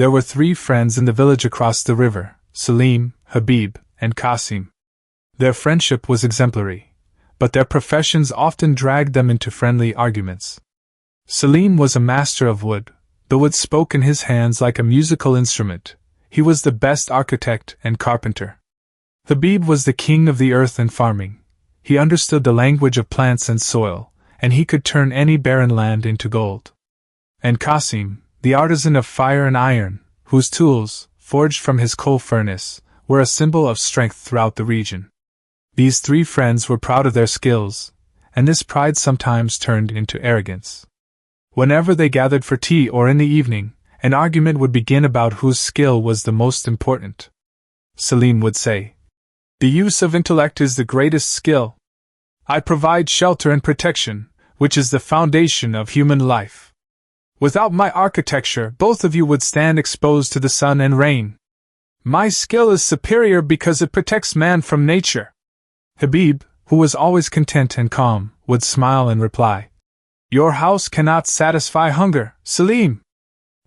There were 3 friends in the village across the river: Saleem, Habib, and Qasim. Their friendship was exemplary, but their professions often dragged them into friendly arguments. Saleem was a master of wood. The wood spoke in his hands like a musical instrument. He was the best architect and carpenter. Habib was the king of the earth and farming. He understood the language of plants and soil, and he could turn any barren land into gold. And Qasim, the artisan of fire and iron, whose tools, forged from his coal furnace, were a symbol of strength throughout the region. These 3 friends were proud of their skills, and this pride sometimes turned into arrogance. Whenever they gathered for tea or in the evening, an argument would begin about whose skill was the most important. Saleem would say, "The use of intellect is the greatest skill. I provide shelter and protection, which is the foundation of human life. Without my architecture, both of you would stand exposed to the sun and rain. My skill is superior because it protects man from nature." Habib, who was always content and calm, would smile and reply, "Your house cannot satisfy hunger, Saleem.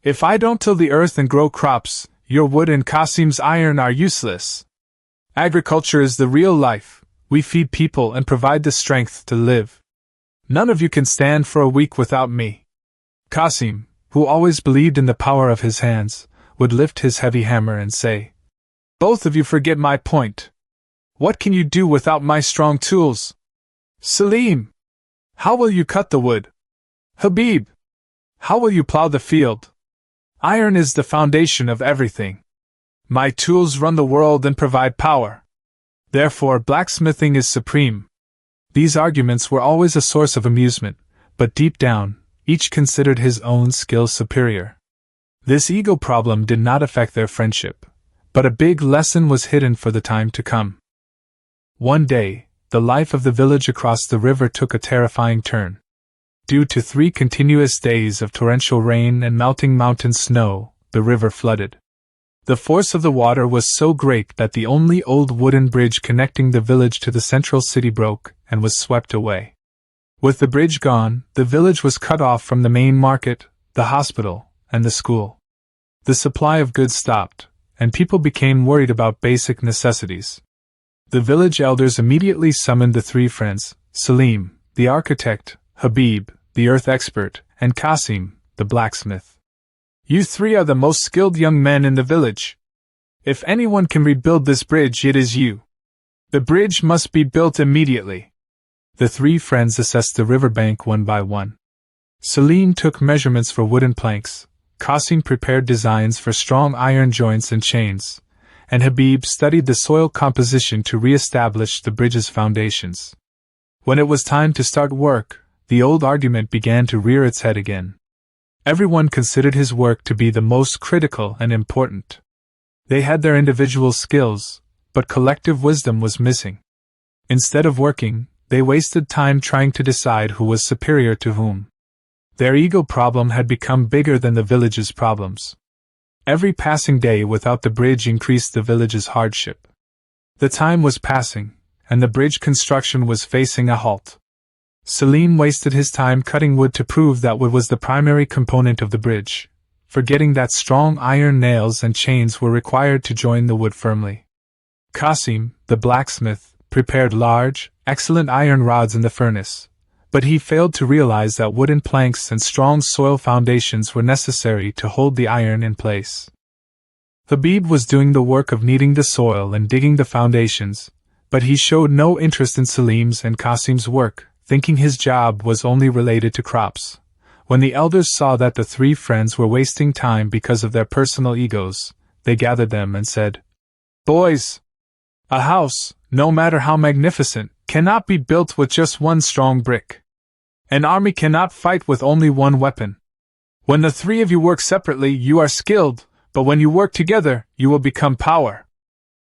If I don't till the earth and grow crops, your wood and Qasim's iron are useless. Agriculture is the real life. We feed people and provide the strength to live. None of you can stand for a week without me." Qasim, who always believed in the power of his hands, would lift his heavy hammer and say, "Both of you forget my point. What can you do without my strong tools? Saleem, how will you cut the wood? Habib, how will you plow the field? Iron is the foundation of everything. My tools run the world and provide power. Therefore, blacksmithing is supreme." These arguments were always a source of amusement, but deep down, each considered his own skill superior. This ego problem did not affect their friendship, but a big lesson was hidden for the time to come. One day, the life of the village across the river took a terrifying turn. Due to 3 continuous days of torrential rain and melting mountain snow, the river flooded. The force of the water was so great that the only old wooden bridge connecting the village to the central city broke and was swept away. With the bridge gone, the village was cut off from the main market, the hospital, and the school. The supply of goods stopped, and people became worried about basic necessities. The village elders immediately summoned the 3 friends, Saleem, the architect, Habib, the earth expert, and Qasim, the blacksmith. "You 3 are the most skilled young men in the village. If anyone can rebuild this bridge, it is you. The bridge must be built immediately." The 3 friends assessed the riverbank one by one. Saleem took measurements for wooden planks, Qasim prepared designs for strong iron joints and chains, and Habib studied the soil composition to re-establish the bridge's foundations. When it was time to start work, the old argument began to rear its head again. Everyone considered his work to be the most critical and important. They had their individual skills, but collective wisdom was missing. Instead of working, they wasted time trying to decide who was superior to whom. Their ego problem had become bigger than the village's problems. Every passing day without the bridge increased the village's hardship. The time was passing, and the bridge construction was facing a halt. Saleem wasted his time cutting wood to prove that wood was the primary component of the bridge, forgetting that strong iron nails and chains were required to join the wood firmly. Qasim, the blacksmith, prepared large, excellent iron rods in the furnace, but he failed to realize that wooden planks and strong soil foundations were necessary to hold the iron in place. Habib was doing the work of kneading the soil and digging the foundations, but he showed no interest in Saleem's and Qasim's work, thinking his job was only related to crops. When the elders saw that the 3 friends were wasting time because of their personal egos, they gathered them and said, "Boys, a house, no matter how magnificent, cannot be built with just one strong brick. An army cannot fight with only one weapon. When the 3 of you work separately, you are skilled, but when you work together, you will become power.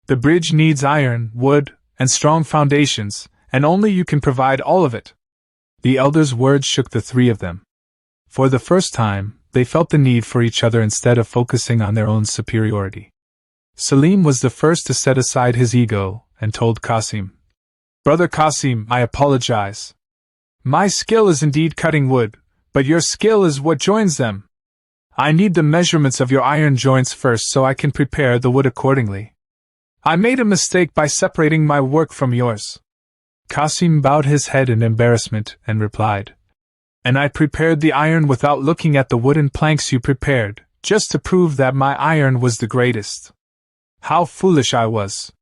The bridge needs iron, wood, and strong foundations, and only you can provide all of it." The elders' words shook the 3 of them. For the first time, they felt the need for each other instead of focusing on their own superiority. Saleem was the first to set aside his ego and told Qasim, "Brother Qasim, I apologize. My skill is indeed cutting wood, but your skill is what joins them. I need the measurements of your iron joints first so I can prepare the wood accordingly. I made a mistake by separating my work from yours. Qasim bowed his head in embarrassment and replied, And I prepared the iron without looking at the wooden planks you prepared, just to prove that my iron was the greatest. How foolish I was.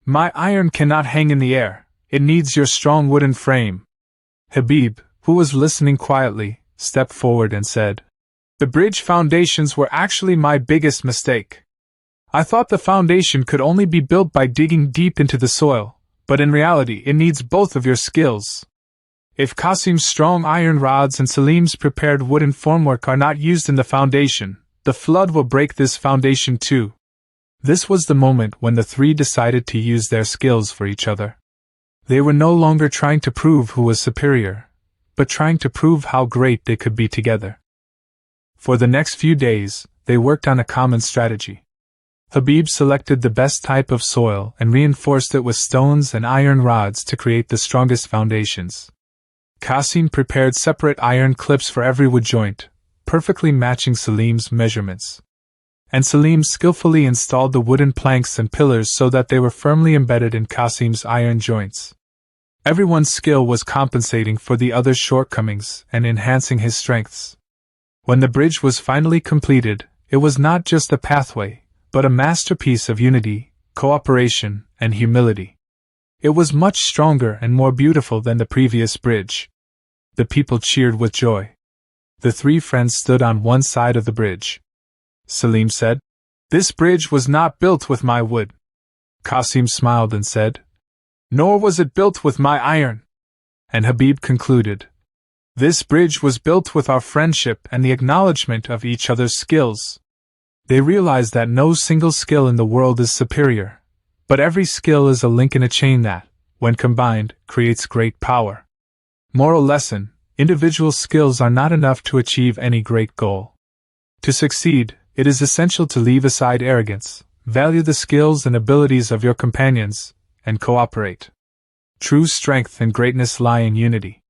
My iron cannot hang in the air, it needs your strong wooden frame. Habib, who was listening quietly, stepped forward and said, The bridge foundations were actually my biggest mistake. I thought the foundation could only be built by digging deep into the soil, but in reality it needs both of your skills. If Qasim's strong iron rods and Saleem's prepared wooden formwork are not used in the foundation, the flood will break this foundation too. This was the moment when the three decided to use their skills for each other. They were no longer trying to prove who was superior, but trying to prove how great they could be together. For the next few days, they worked on a common strategy. Habib selected the best type of soil and reinforced it with stones and iron rods to create the strongest foundations. Qasim prepared separate iron clips for every wood joint, perfectly matching Saleem's measurements. And Saleem skillfully installed the wooden planks and pillars so that they were firmly embedded in Qasim's iron joints. Everyone's skill was compensating for the other's shortcomings and enhancing his strengths. When the bridge was finally completed, it was not just a pathway, but a masterpiece of unity, cooperation, and humility. It was much stronger and more beautiful than the previous bridge. The people cheered with joy. The three friends stood on one side of the bridge. Saleem said, This bridge was not built with my wood. Qasim smiled and said, Nor was it built with my iron. And Habib concluded, This bridge was built with our friendship and the acknowledgement of each other's skills. They realized that no single skill in the world is superior, but every skill is a link in a chain that, when combined, creates great power. Moral lesson: individual skills are not enough to achieve any great goal. To succeed, it is essential to leave aside arrogance, value the skills and abilities of your companions, and cooperate. True strength and greatness lie in unity.